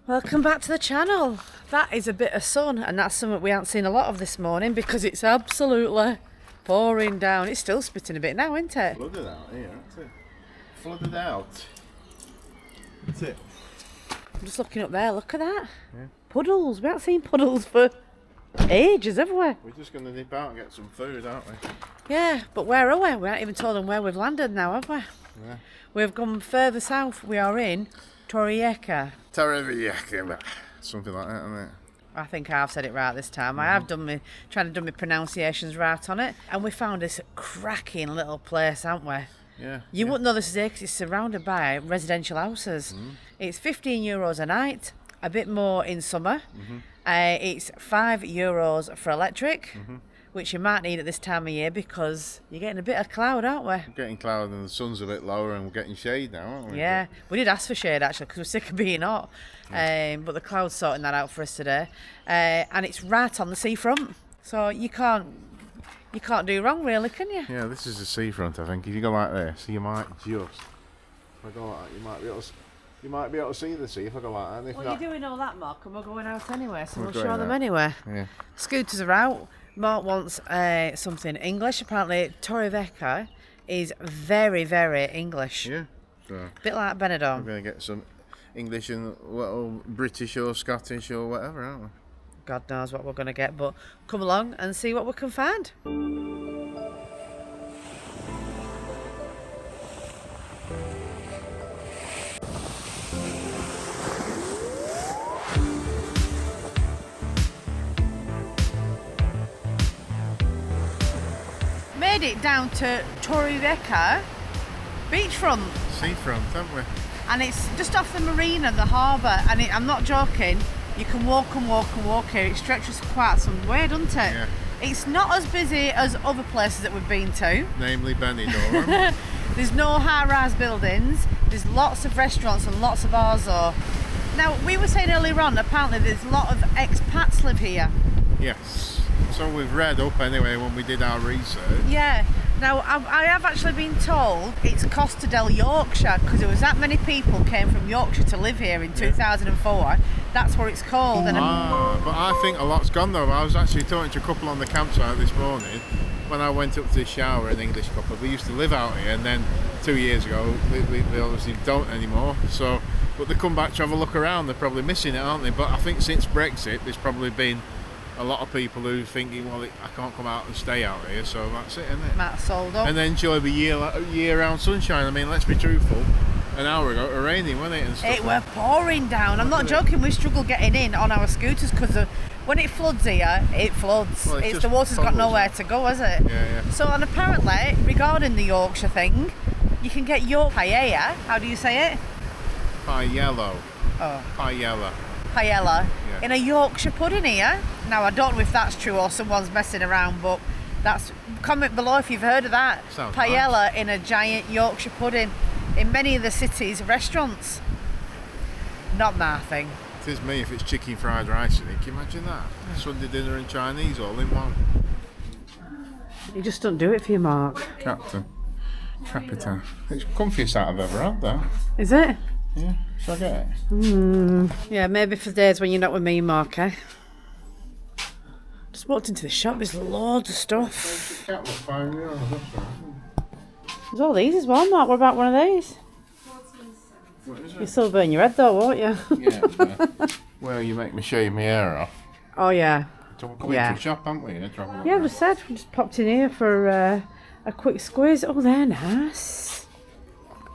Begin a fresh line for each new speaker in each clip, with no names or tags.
Welcome back to the channel. That is a bit of sun, and that's something we haven't seen a lot of this morning because it's absolutely pouring down. It's still spitting a bit now, isn't it?
Flooded out here, isn't it? Flooded out. That's it.
I'm just looking up there, look at that.
Yeah.
Puddles. We haven't seen puddles for ages, have we?
We're just going to nip out and get some food, aren't we?
Yeah, but where are we? We haven't even told them where we've landed now, have we?
Yeah.
We've gone further south. We are in Torrevieja.
Torrevieja. Something like that, isn't it?
I think I've said it right this time. I have trying to do my pronunciations right on it. And we found this cracking little place, haven't we?
Yeah.
You wouldn't know this is here because it's surrounded by residential houses. It's €15 a night, a bit more in summer. It's €5 for electric, which you might need at this time of year because you're getting a bit of cloud, aren't we?
We're getting cloud and the sun's a bit lower and we're getting shade now, aren't we?
Yeah, we did ask for shade actually because we're sick of being hot. But the cloud's sorting that out for us today. And it's right on the seafront, so you can't do wrong really, can you?
Yeah, this is the seafront, I think. If you go like this, you might just... If I go like that, you might be able to see the sea if I go like that. And if
Well,
not,
you're doing all that, Mark, and we're going out anyway, so
We're
we'll
going
show them
out.
anyway.
Yeah.
Scooters are out. Mark wants something English. Apparently, Torrevieja is very, very English.
Yeah. So
Bit like
we're
Benidorm.
going to get some English and well, British or Scottish or whatever, aren't we?
God knows what we're going to get, but come along and see what we can find. Made it down to Torrevieja beachfront,
Seafront, haven't we?
and it's just off the marina, the harbour, and I'm not joking, you can walk and walk and walk here. It stretches quite some way, doesn't it?
Yeah.
It's not as busy as other places that we've been to.
Namely Benidorm.
There's no high-rise buildings, there's lots of restaurants and lots of bars though. Now, we were saying earlier on, apparently there's a lot of expats live here.
Yes. So we've read up anyway when we did our research.
Yeah. Now, I have actually been told it's Costa del Yorkshire because there was that many people came from Yorkshire to live here in 2004. That's what it's called. And
But I think a lot's gone though. I was actually talking to a couple on the campsite this morning when I went up to the shower, an English couple. We used to live out here, and then 2 years ago they obviously don't anymore. So, but they come back to have a look around. They're probably missing it, aren't they? But I think since Brexit, there's probably been a lot of people who are thinking, well, I can't come out and stay out here, so that's it, isn't it?
Matt sold up.
And enjoy the year-round sunshine. I mean, let's be truthful. An hour ago, it was raining, wasn't it? And stuff
It were pouring down. I'm not joking. We struggle getting in on our scooters because when it floods here, it floods.
Well, it's
the water's got
puddles,
nowhere to go, has it?
Yeah.
So, and apparently, regarding the Yorkshire thing, you can get your paella. How do you say it?
Paella.
Oh.
Paella.
Paella
Yeah.
in a Yorkshire pudding here. Now, I don't know if that's true or someone's messing around, but comment below if you've heard of that.
Sounds
Paella in a giant Yorkshire pudding in many of the city's restaurants. Not my thing.
It is me if it's chicken fried rice in it. Can you imagine that? Sunday dinner and Chinese all in one.
You just don't do it for you, Mark.
Captain. Capitan. It's the comfiest out I've ever had, that.
Is it?
Yeah. Shall I get it?
Yeah, maybe for days when you're not with me, Mark, eh? Just walked into the shop, there's loads of stuff.
Cat was €5. That's right.
There's all these as well, Mark. What about one of these?
What is
You'll
it?
still burn your head though, won't you?
Yeah. Well, you make me shave my hair off.
Oh, yeah.
So we're coming
Yeah.
to the shop, haven't we?
Yeah, I just said, we just popped in here for a quick squeeze. Oh, they're nice.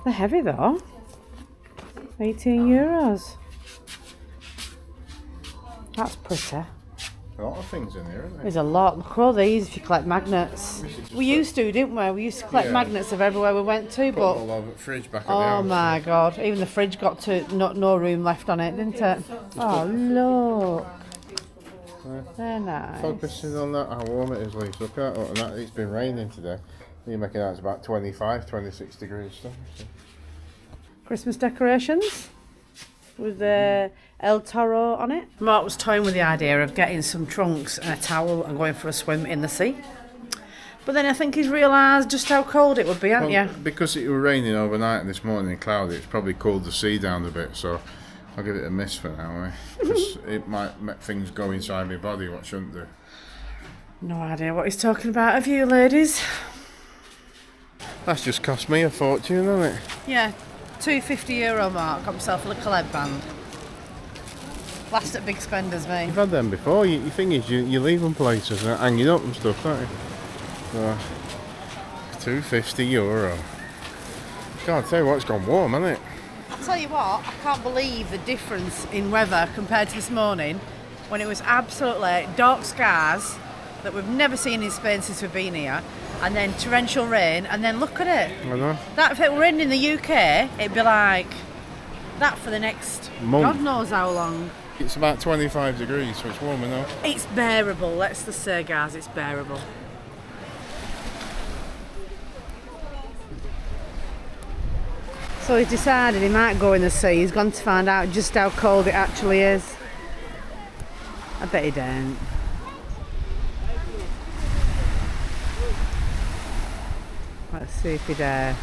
They're heavy though. €18. That's pretty.
A lot of things in here, isn't there?
There's a lot. Look at all these if you collect magnets. We used to, didn't we? We used to collect
Yeah.
magnets of everywhere we went to,
Put
but
them all over the fridge back at the
oh
house.
my god, even the fridge got to no room left on it, didn't it? Oh look. They're nice.
Focusing on that, how warm it is, Lee. Look at that. It's been raining today. You're making that it's about 25, 26 degrees stuff.
Christmas decorations with El Toro on it. Mark was toying with the idea of getting some trunks and a towel and going for a swim in the sea. But then I think he's realised just how cold it would be, haven't you?
Because it was raining overnight and this morning and cloudy, it's probably cooled the sea down a bit. So I'll give it a miss for now, because it might make things go inside my body what shouldn't do.
No idea what he's talking about, have you, ladies?
That's just cost me a fortune, hasn't it?
Yeah, €250 mark. Got myself a little headband. Last at big spenders, mate.
You've had them before. Your thing is, you leave them places and hang it up and stuff, don't you? So, €250. God, I tell you what, it's gone warm, hasn't it?
I'll tell you what, I can't believe the difference in weather compared to this morning when it was absolutely dark skies that we've never seen in Spain since we've been here, and then torrential rain, and then look at it.
I know.
That, if it were in the UK, it'd be like that for the next
month.
God knows how long.
It's about 25 degrees, so it's warm enough.
It's bearable, let's just say, guys, it's bearable. So he's decided he might go in the sea. He's gone to find out just how cold it actually is. I bet he don't. Let's see if he dare.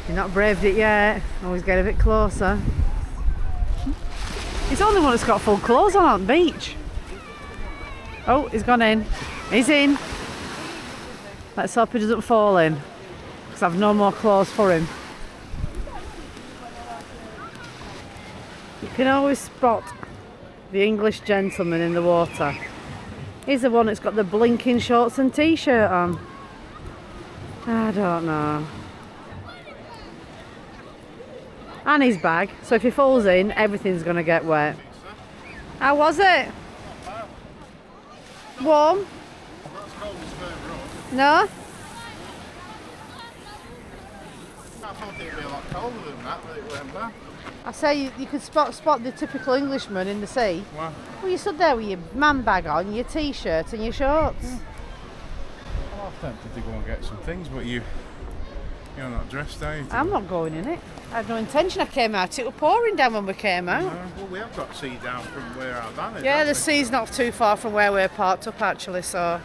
He's not braved it yet. Always get a bit closer. He's the only one that's got full clothes on the beach. Oh, he's gone in. He's in. Let's hope he doesn't fall in, because I've no more clothes for him. You can always spot the English gentleman in the water. He's the one that's got the blinking shorts and t-shirt on. I don't know. And his bag, so if he falls in, everything's going to get wet. How was it? Warm? No?
I thought it'd be a lot colder than that, but it went back.
I say you could spot the typical Englishman in the sea.
Wow.
Well, you stood there with your man bag on, your t-shirt and your shorts.
Yeah. Well, I'm tempted to go and get some things, but you're not dressed, are you?
I'm not going in it. I had no intention. I came out. It was pouring down when we came out.
Well, we have got sea down from where our van is.
Yeah, the
haven't we?
sea's not too far from where we're parked up actually, so...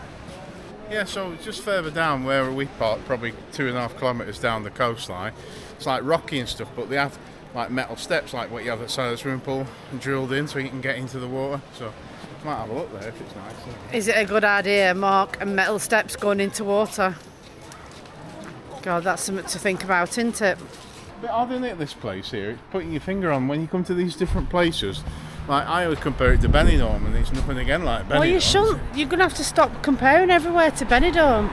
Yeah, so just further down where we parked, probably 2.5 kilometres down the coastline, it's like rocky and stuff, but they have like metal steps like what you have at side of the swimming pool drilled in so you can get into the water. So might have a look there if it's nice.
Is it a good idea, Mark, and metal steps going into water? God, that's something to think about, isn't it?
A bit odd, isn't it, this place here? It's putting your finger on when you come to these different places. Like, I always compare it to Benidorm, and it's nothing again like Benidorm.
Well, you shouldn't. You're going to have to stop comparing everywhere to Benidorm.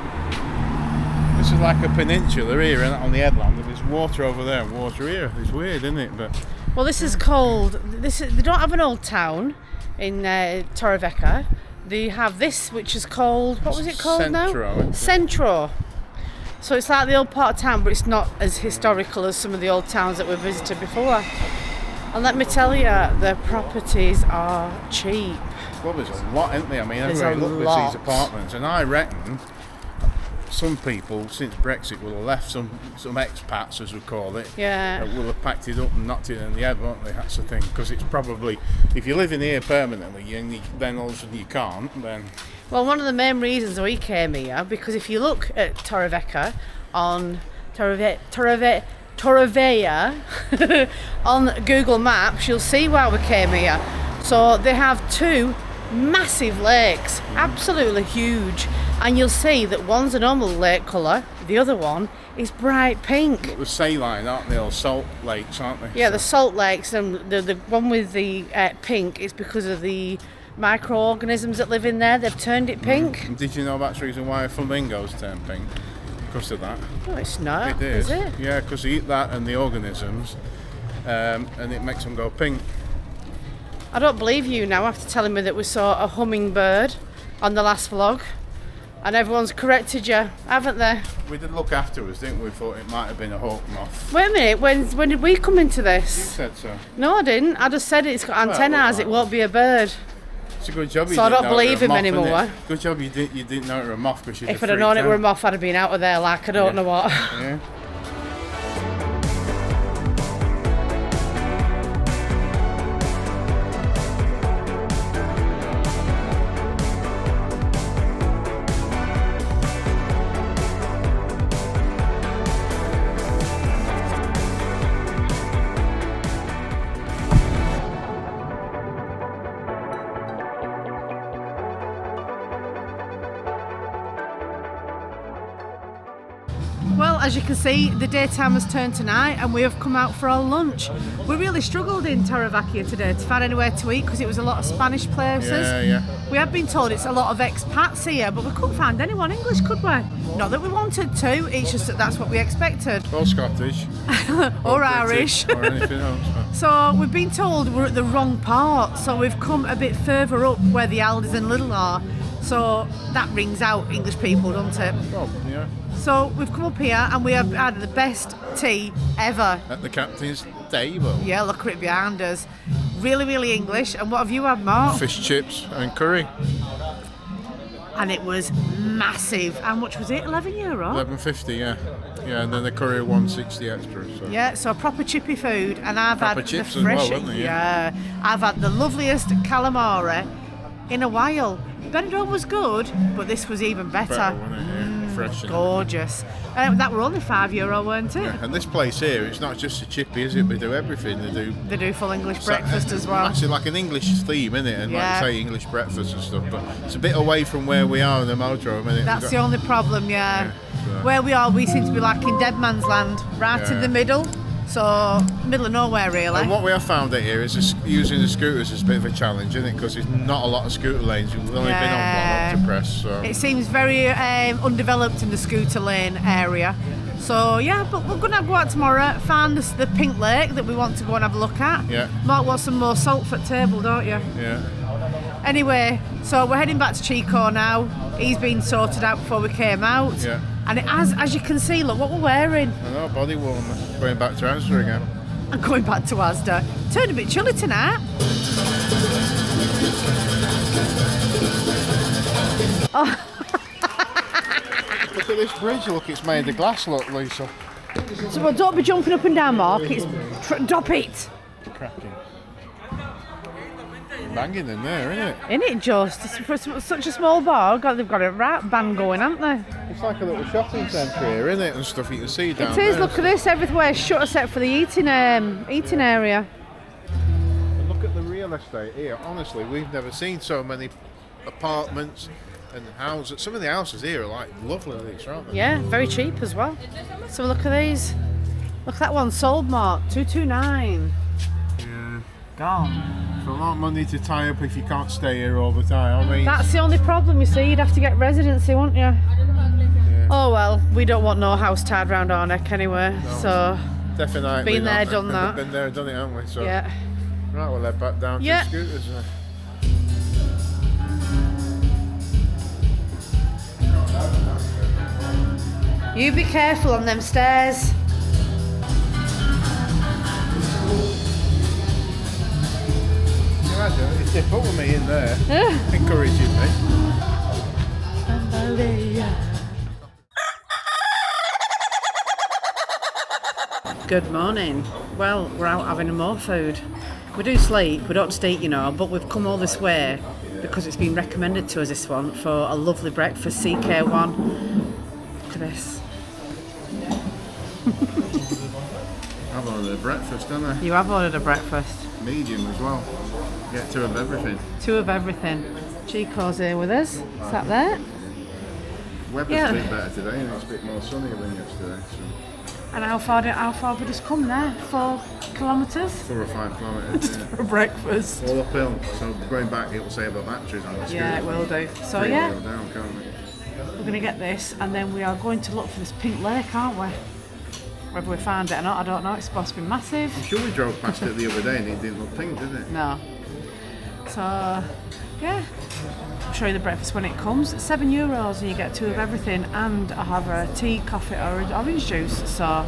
This is like a peninsula here on the headland, and there's water over there and water here. It's weird, isn't it? But
well, this is called... they don't have an old town in Torrevieja. They have this, which is called... What was it called now? Centro. So it's like the old part of town, but it's not as historical as some of the old towns that we've visited before. And let me tell you, the properties are cheap.
Well, there's a lot, isn't there? I mean,
There's
everywhere you
a
look, there's
lot.
these apartments, and I reckon some people, since Brexit, will have left some expats, as we call it.
Yeah.
Will have packed it up and knocked it in the head, won't they? That's the thing, because it's probably, if you're living here permanently, and then all of a sudden you can't, then...
Well, one of the main reasons we came here, because if you look at Torrevieja on Torrevieja on Google Maps, you'll see why we came here. So they have two massive lakes, absolutely huge, and you'll see that one's a normal lake colour, the other one is bright pink.
The saline, aren't they? All salt lakes, aren't they?
Yeah, the salt lakes, and the one with the pink is because of the microorganisms that live in there. They've turned it pink.
And did you know that's the reason why flamingos turn pink? Because of that.
No, it's not.
It is.
Is it?
Yeah, because they eat that and the organisms, and it makes them go pink.
I don't believe you now after telling me that we saw a hummingbird on the last vlog, and everyone's corrected you, haven't they?
We did look afterwards, didn't we? Thought it might have been a hawk moth.
Wait a minute, when did we come into
You
this?
said so.
No, I didn't. I just said it's got antennas, it won't be a bird.
It's a good job you
So I
didn't
don't
know it
believe
were a
him
moth,
anymore.
innit? Good job you didn't know it were a moth, because you'd
If
have
I'd have known
freaked
it were a
out.
moth, I'd have been out of there like I don't know what.
Yeah.
as you can see, the daytime has turned to night and we have come out for our lunch. We really struggled in Torrevieja today to find anywhere to eat because it was a lot of Spanish places.
Yeah.
We have been told it's a lot of expats here, but we couldn't find anyone English, could we? Not that we wanted to, it's just that that's what we expected.
Or Scottish.
Or Irish.
Or anything else.
So we've been told we're at the wrong part, so we've come a bit further up where the Aldi's and Lidl are. So that rings out English people, doesn't it?
Oh, yeah.
So we've come up here and we have had the best tea ever.
At the captain's table.
Yeah, look at it behind us. Really, really English. And what have you had, Mark?
Fish chips and curry.
And it was massive. How much was it? €11?
$11.50, yeah. Yeah, and then the curry $1.60 extra. So.
Yeah, so proper chippy food. And I've
Proper
had
chips
the
as well,
fresh.
weren't they?
Yeah, I've had the loveliest calamari in a while. Benidorm was good, but this was even better.
Wasn't it? Yeah, fresh. And
Gorgeous. That were only €5, weren't it?
yeah. And this place here, it's not just a chippy, is it? They do everything.
They do full English breakfast as well.
Actually, like an English theme, isn't it? And
Yeah.
like you say, English breakfast and stuff. But it's a bit away from where we are in the Motorhome, isn't it?
That's the only problem, yeah.
so-
Where we are, we seem to be like in dead man's land, right in
Yeah.
the middle. So, middle of nowhere, really.
And what we have found out here is using the scooters is a bit of a challenge, isn't it? Because there's not a lot of scooter lanes. We've only been on one up to press. So.
It seems very undeveloped in the scooter lane area. So, yeah, but we're going to go out tomorrow, find the pink lake that we want to go and have a look at.
Yeah.
Mark wants some more salt for the table, don't you?
Yeah.
Anyway, so we're heading back to CHICCO now. He's been sorted out before we came out.
Yeah.
And as you can see, look what we're wearing.
I know, body warmer. Going back to Asda again.
And going back to Asda. Turned a bit chilly tonight.
Look at this bridge, look, it's made of glass, look, Lisa.
So well, don't be jumping up and down, Mark. It's drop it.
Cracking. Banging in there, isn't it?
Isn't it just? For such a small bar, they've got a rap band going, haven't they?
It's like a little shopping centre here, isn't it? And stuff you can see down
It is,
there.
look at this, everywhere's shut except for the eating area.
And look at the real estate here. Honestly, we've never seen so many apartments and houses. Some of the houses here are like lovely, these, aren't they?
Yeah, very cheap as well. So look at these. Look at that one sold, Mark, $229.
Yeah.
Gone.
It's a lot of money to tie up if you can't stay here all the time. I mean,
That's the only problem, you see. You'd have to get residency, wouldn't you?
Yeah.
Oh well, we don't want no house tied round our neck anyway.
No.
So
definitely
been there,
not.
done that.
Been there, done it, haven't we? So,
yeah.
right, we'll head back down
Yeah.
to the scooters.
You be careful on them stairs.
Imagine if they put with me in there, encouraging me.
Good morning. Well, we're out having more food. We do sleep, we don't just eat, you know, but we've come all this way because it's been recommended to us, this one, for a lovely breakfast, CK1. Look at this.
I've ordered a breakfast, haven't I?
You have ordered a breakfast.
Medium as well. Get two of everything.
Two of everything. CHICCO's here with us. Sat there.
Weather's
Yeah.
a bit better today and it's a bit more sunny than yesterday. So.
And how far have we just come there? 4 kilometres?
4 or 5 kilometres. Yeah.
For breakfast.
All uphill, so going back it will save our batteries on the scooter.
Yeah, it will do. So
Pretty
yeah,
well down, can't we?
we're going to get this and then we are going to look for this pink lake, aren't we? Whether we find it or not, I don't know. It's supposed to be massive.
I'm sure we drove past it the other day and it didn't look pink, did it?
No. So, yeah. I'll show you the breakfast when it comes. It's €7 and you get two of everything, and I have a tea, coffee or orange juice. So,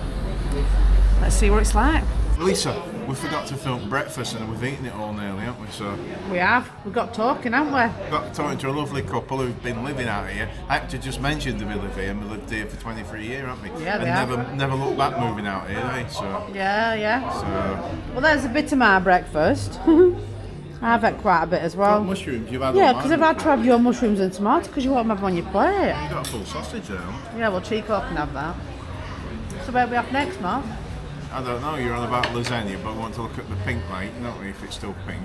let's see what it's like.
Lisa, we forgot to film breakfast and we've eaten it all nearly, haven't we? So
We have. We've got talking, haven't we?
got talking to a lovely couple who've been living out here. I actually just mentioned that we live here and we lived here for 23 years, haven't we?
Yeah,
and
we have.
never looked back moving out here, eh? So,
Yeah.
so
Well, there's a bit of my breakfast. I've had quite a bit as well.
mushrooms, you've had
Yeah,
all
because
mine.
I've had to have your mushrooms and tomato because you won't have them on your plate.
You got a full sausage there.
Yeah, well, CHICCO can have that. So where are we off next, Mark?
I don't know, you're on about lasagna, but we want to look at the pink lake, don't we, if it's still pink.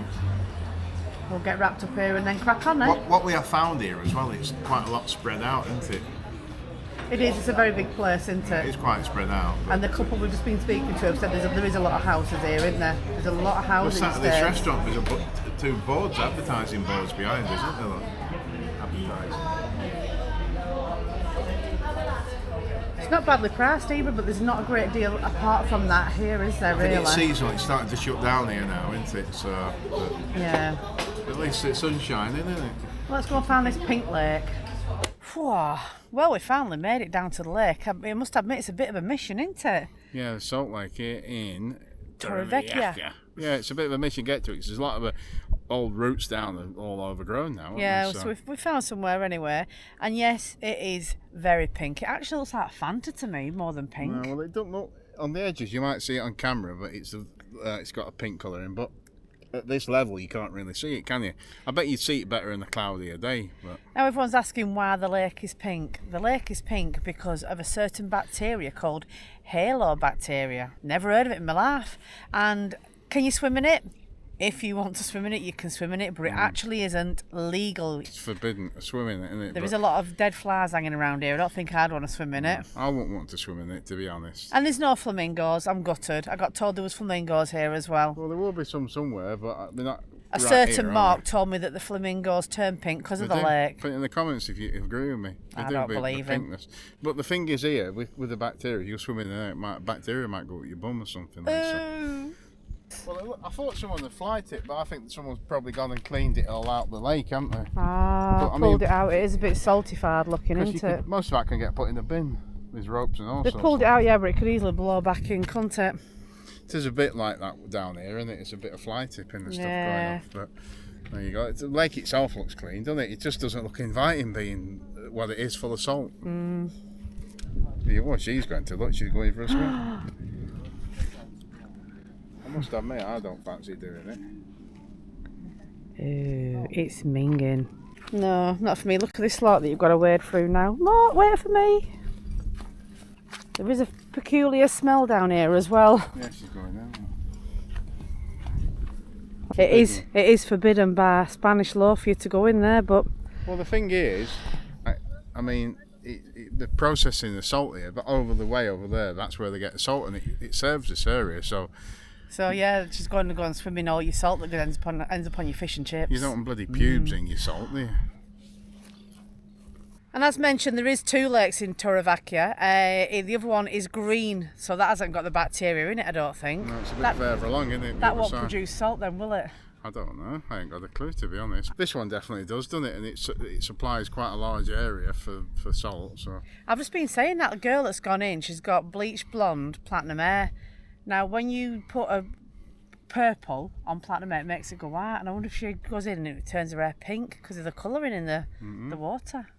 We'll get wrapped up here and then crack on, eh?
What we have found here as well, it's quite a lot spread out, isn't it?
It is. It's a very big place, isn't it?
It's quite spread out.
And the couple we've just been speaking to have said there is a lot of houses here, isn't there? There's a lot of houses.
Well, this restaurant, there's two boards, advertising boards behind, isn't there? Look. Advertising.
It's not badly priced either, but there's not a great deal apart from that here, is there, really?
It's seasonal, it's starting to shut down here now, isn't it? So,
yeah.
At least it's sunshine, isn't it?
Let's go and find this pink lake. Whew. Well, we finally made it down to the lake. I must admit, it's a bit of a mission, isn't it?
Yeah, the salt lake here in
Torrevieja.
Yeah, it's a bit of a mission to get to it because there's a lot of old roots down and all overgrown now.
Yeah, so we found somewhere anyway. And yes, it is very pink. It actually looks like Fanta to me more than pink.
No, well, it don't look on the edges. You might see it on camera, but it's got a pink colour in. But at this level, you can't really see it, can you? I bet you'd see it better in a cloudier day. But
now everyone's asking why the lake is pink. The lake is pink because of a certain bacteria called halo bacteria. Never heard of it in my life. And can you swim in it? If you want to swim in it, you can swim in it, but it actually isn't legal.
It's forbidden to swim in it, isn't it?
There is a lot of dead flies hanging around here. I don't think I'd want to swim in it.
I wouldn't want to swim in it, to be honest.
And there's no flamingos. I'm gutted. I got told there was flamingos here as well.
Well, there will be some somewhere, but they're not.
A certain Mark told me that the flamingos turn pink because of the lake.
Put it in the comments if you agree with me.
I don't believe him.
But the thing is here, with the bacteria, you swim in there, bacteria might go up your bum or something. Well, I thought someone had flight it, but I think someone's probably gone and cleaned it all out the lake, haven't they?
Pulled it out. It is a bit saltified looking, isn't it?
Most of that can get put in the bin with ropes and all sorts.
They pulled it out, yeah, but it could easily blow back in, couldn't it?
It is a bit like that down here, isn't it? It's a bit of fly tipping and stuff going off. But there you go. The lake itself looks clean, doesn't it? It just doesn't look inviting being what it is, full of salt. Yeah, well, she's going to look. She's going for a swim. I must admit, I don't fancy doing it.
Ooh, it's minging. No, not for me. Look at this lot that you've got to wade through now. Mark, wait for me. There is a peculiar smell down here as well.
Yeah, she's going down.
It is forbidden by Spanish law for you to go in there, but...
Well, the thing is, I mean, the processing the salt here, but over the way over there, that's where they get the salt, and it serves this area, so...
So yeah, just going to go and swim in all your salt that ends up on your fish and chips.
You don't want bloody pubes in your salt, do you?
And as mentioned, there is 2 lakes in Torrevieja. The other one is green, so that hasn't got the bacteria in it, I don't think.
No, it's a bit further along, isn't it?
That won't produce salt then, will it?
I don't know. I ain't got a clue, to be honest. This one definitely does, doesn't it? And it supplies quite a large area for salt. So
I've just been saying that the girl that's gone in, she's got bleached blonde, platinum hair. Now, when you put a purple on platinum hair, it makes it go white. And I wonder if she goes in and it turns her hair pink because of the colouring in the water.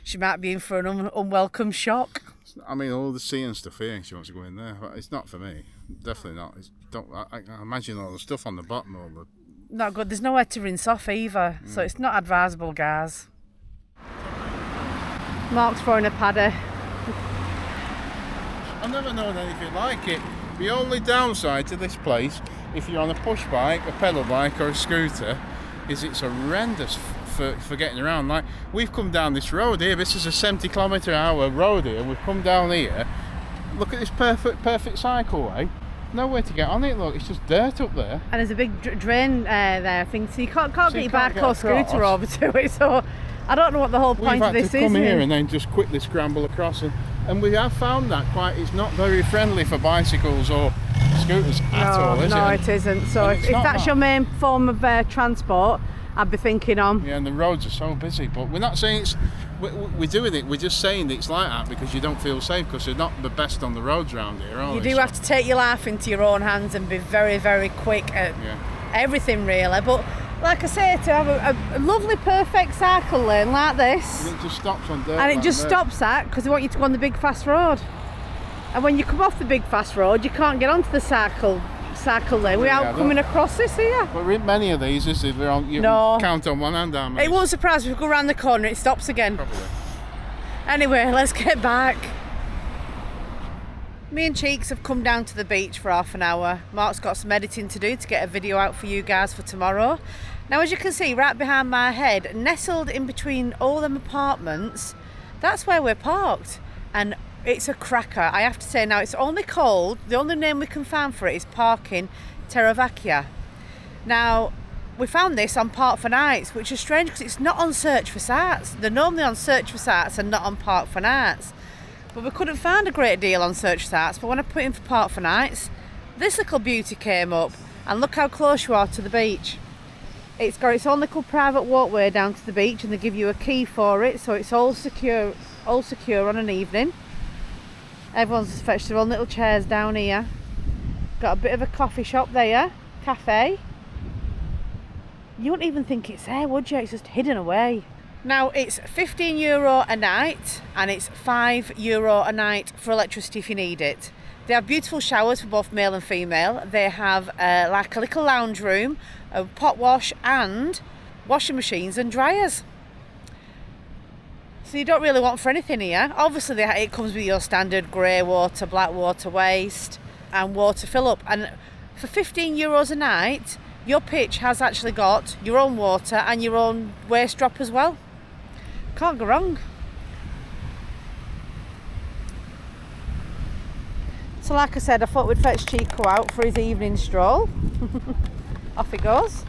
She might be in for an unwelcome shock.
I mean, all the sea and stuff here, she wants to go in there. But it's not for me. Definitely not. I imagine all the stuff on the bottom.
Not good. There's nowhere to rinse off either. So it's not advisable, guys. Mark's throwing a paddy.
I've never known anything like it. The only downside to this place, if you're on a push bike, a pedal bike or a scooter, is it's horrendous for getting around. Like, we've come down this road here, this is a 70km/h road here, we've come down here, look at this perfect cycleway, nowhere to get on it, look, it's just dirt up there. And
there's a big drain there, I think, so you can't get your bike or scooter over to it, so I don't know what the whole point of this is.
We've had to come here and then just quickly scramble across, and we have found that it's not very friendly for bicycles or scooters at all, is it?
No, it isn't. So if that's your main form of transport, I'd be thinking on.
Yeah, and the roads are so busy, but we're not saying we're doing it, we're just saying that it's like that because you don't feel safe, because they're not the best on the roads around here, are they?
You do have to take your life into your own hands and be very, very quick at everything, really. But like I say, to have a lovely, perfect cycle lane like this,
and it just stops on dirt.
And it just stops that because they want you to go on the big fast road. And when you come off the big fast road, you can't get onto the cycle lane without coming across this here.
But many of these, you count on one hand, aren't they?
It won't surprise me if we go around the corner, it stops again.
Probably.
Anyway, let's get back. Me and Cheeks have come down to the beach for half an hour. Mark's got some editing to do to get a video out for you guys for tomorrow. Now, as you can see, right behind my head, nestled in between all them apartments, That's where we're parked, and it's a cracker. I have to say now, it's only called, the only name we can find for it is Parking Torrevieja. Now, we found this on Park for Nights, which is strange because it's not on Search for Sites. They're normally on Search for Sites and not on Park for Nights. But we couldn't find a great deal on Search for Sites, but when I put in for Park for Nights, this little beauty came up, and look how close you are to the beach. It's got its own little private walkway down to the beach, and they give you a key for it, so it's all secure on an evening. Everyone's fetched their own little chairs down here. Got a bit of a coffee shop there, cafe. You wouldn't even think it's there, would you? It's just hidden away. Now, it's €15 a night, and it's €5 a night for electricity if you need it. They have beautiful showers for both male and female. They have like a little lounge room, a pot wash, and washing machines and dryers. So you don't really want for anything here. Obviously, it comes with your standard grey water, black water waste, and water fill up. And for €15 a night, your pitch has actually got your own water and your own waste drop as well. Can't go wrong. So like I said, I thought we'd fetch Chico out for his evening stroll. Off he goes.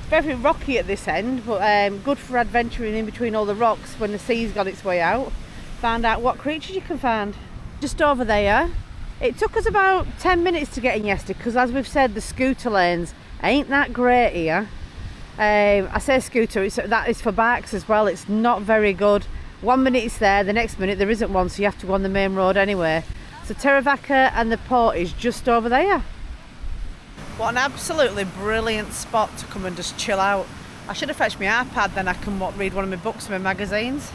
Very rocky at this end, but good for adventuring in between all the rocks when the sea's got its way out. Find out what creatures you can find. Just over there. It took us about 10 minutes to get in yesterday because, as we've said, the scooter lanes ain't that great here. I say scooter, that is for bikes as well. It's not very good. 1 minute it's there, the next minute there isn't one, so you have to go on the main road anyway. So Torrevieja and the port is just over there. What an absolutely brilliant spot to come and just chill out. I should have fetched my iPad, then I can read one of my books and my magazines.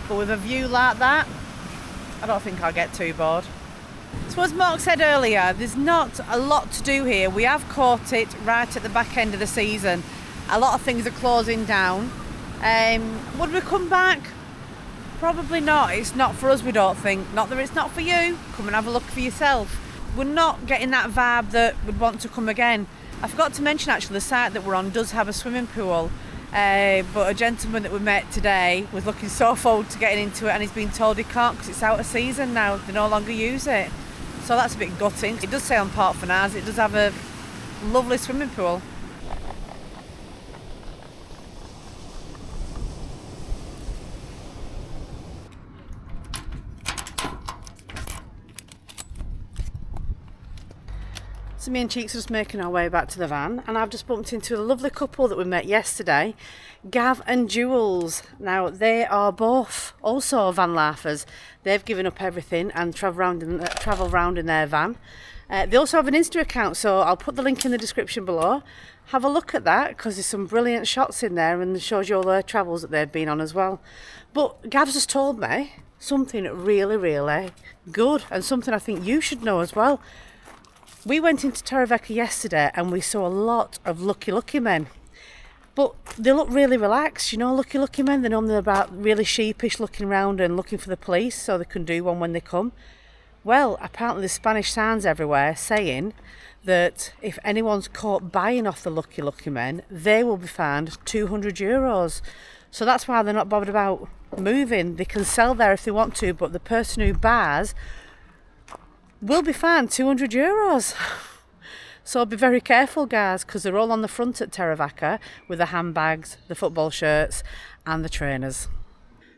But with a view like that, I don't think I'll get too bored. So as Mark said earlier, there's not a lot to do here. We have caught it right at the back end of the season. A lot of things are closing down. Would we come back? Probably not. It's not for us, we don't think. Not that it's not for you. Come and have a look for yourself. We're not getting that vibe that we'd want to come again. I forgot to mention actually the site that we're on does have a swimming pool. But a gentleman that we met today was looking so forward to getting into it, and he's been told he can't because it's out of season now. They no longer use it. So that's a bit gutting. It does say on Park for Nights, it does have a lovely swimming pool. So me and Cheeks are just making our way back to the van, and I've just bumped into a lovely couple that we met yesterday, Gav and Jules. Now they are both also van lifers. They've given up everything and travel around in their van. They also have an Insta account, so I'll put the link in the description below. Have a look at that because there's some brilliant shots in there and it shows you all their travels that they've been on as well. But Gav's just told me something really, really good, and something I think you should know as well. We went into Torrevieja yesterday and we saw a lot of lucky men. But they look really relaxed, you know, lucky men. They're normally about really sheepish, looking around and looking for the police so they can do one when they come. Well, apparently there's Spanish signs everywhere saying that if anyone's caught buying off the lucky men, they will be fined €200. So that's why they're not bothered about moving. They can sell there if they want to, but the person who buys will be fined €200. So be very careful, guys, because they're all on the front at Torrevieja with the handbags, the football shirts and the trainers.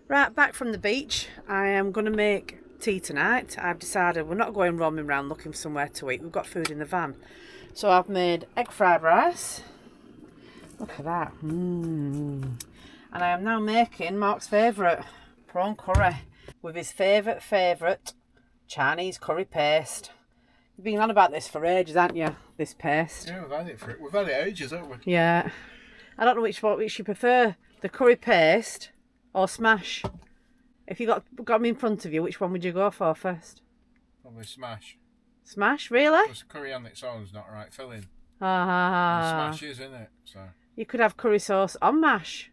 Right, back from the beach. I am going to make tea tonight. I've decided we're not going roaming around looking for somewhere to eat. We've got food in the van. So I've made egg fried rice. Look at that. And I am now making Mark's favourite prawn curry with his favourite Chinese curry paste. You've been on about this for ages, haven't you? This paste.
Yeah, we've had it ages, haven't we?
Yeah. I don't know which you prefer, the curry paste or smash. If you got them in front of you, which one would you go for first?
Probably smash.
Smash, really?
Because curry on its own is not right filling.
Ah.
Smash is, isn't it? So
you could have curry sauce on mash.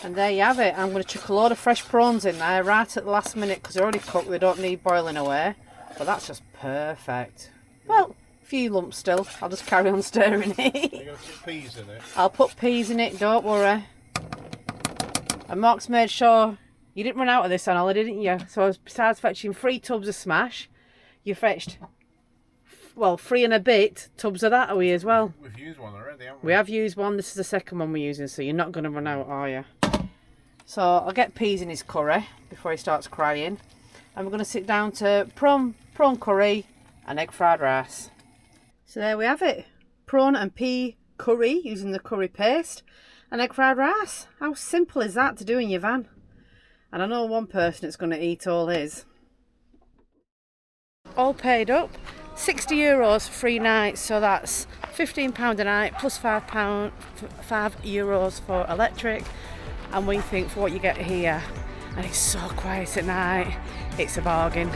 And there you have it. I'm going to chuck a load of fresh prawns in there right at the last minute because they're already cooked. They don't need boiling away. But that's just perfect. Well, a few lumps still. I'll just carry on stirring it.
You're going to put peas in it?
I'll put peas in it, don't worry. And Mark's made sure you didn't run out of this on holiday, didn't you? So besides fetching 3 tubs of smash, you fetched, well, 3 and a bit tubs of that away as well.
We've used one already, haven't we?
We have used one. This is the second one we're using, so you're not going to run out, are you? So I'll get peas in his curry before he starts crying. And we're going to sit down to prawn curry and egg fried rice. So there we have it. Prawn and pea curry using the curry paste and egg fried rice. How simple is that to do in your van? And I know one person that's going to eat all his. All paid up. €60 for 3 nights, so that's £15 a night plus €5 for electric. And we think for what you get here, and it's so quiet at night, it's a bargain.